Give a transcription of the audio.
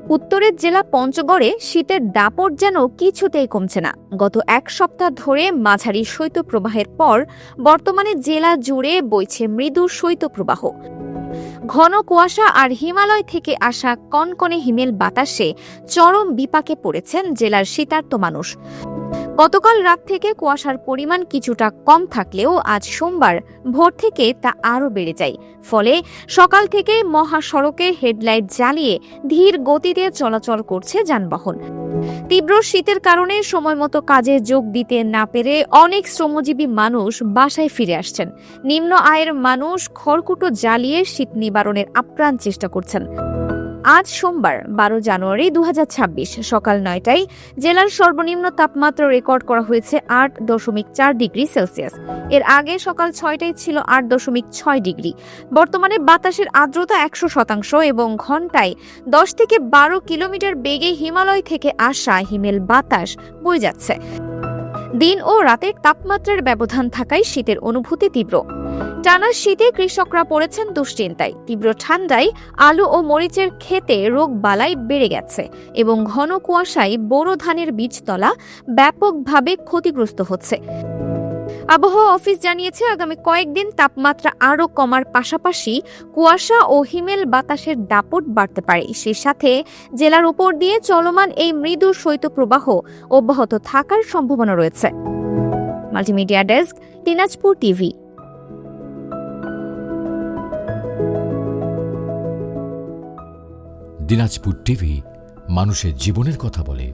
উত্তরের জেলা পঞ্চগড়ে শীতের দাপট যেন কিছুতেই কমছে না। গত এক সপ্তাহ ধরে মাঝারি শৈত্যপ্রবাহের পর বর্তমানে জেলা জুড়ে বইছে মৃদু শৈত্যপ্রবাহ। ঘন কুয়াশা আর হিমালয় থেকে আসা কনকনে হিমেল বাতাসে চরম বিপাকে পড়েছেন জেলার শীতার্ত মানুষ। গতকাল রাত থেকে কুয়াশার পরিমাণ কিছুটা কম থাকলেও আজ সোমবার ভোর থেকে তা আরও বেড়ে যায়। ফলে সকাল থেকে মহাসড়কে হেডলাইট জ্বালিয়ে ধীর গতিতে চলাচল করছে যানবাহন। তীব্র শীতের কারণে সময়মতো কাজে যোগ দিতে না পেরে অনেক শ্রমজীবী মানুষ বাসায় ফিরে আসছেন। নিম্ন আয়ের মানুষ খড়কুটো জ্বালিয়ে শীত নিবারণের আপ্রাণ চেষ্টা করছেন। আজ সোমবার 12 জানুয়ারি 2026 সকাল 9টায় জেলার সর্বনিম্ন তাপমাত্রা রেকর্ড করা হয়েছে 8.4 ডিগ্রি সেলসিয়াস। এর আগে সকাল 6টায় ছিল 8.6 ডিগ্রি। বর্তমানে বাতাসের আর্দ্রতা 100% এবং ঘন্টায় 10 থেকে 12 কিলোমিটার বেগে হিমালয় থেকে আসা হিমেল বাতাস বয়ে যাচ্ছে। দিন ও রাতের তাপমাত্রার ব্যবধান থাকায় শীতের অনুভূতি তীব্র। টানা শীতে কৃষকরা পড়েছেন দুশ্চিন্তায়। তীব্র ঠান্ডায় আলু ও মরিচের ক্ষেতে রোগ বালাই বেড়ে গেছে এবং ঘন কুয়াশায় বোরো ধানের বীজতলা ব্যাপকভাবে ক্ষতিগ্রস্ত হচ্ছে। আবহাওয়া অফিস জানিয়েছে, আগামী কয়েকদিন তাপমাত্রা আরও কমার পাশাপাশি কুয়াশা ও হিমেল বাতাসের দাপট বাড়তে পারে। সেই সাথে জেলার উপর দিয়ে চলমান এই মৃদু শৈত্যপ্রবাহ অব্যাহত থাকার সম্ভাবনা রয়েছে। Multimedia desk, Dinajpur TV. Dinajpur TV মানুষের জীবনের কথা বলে।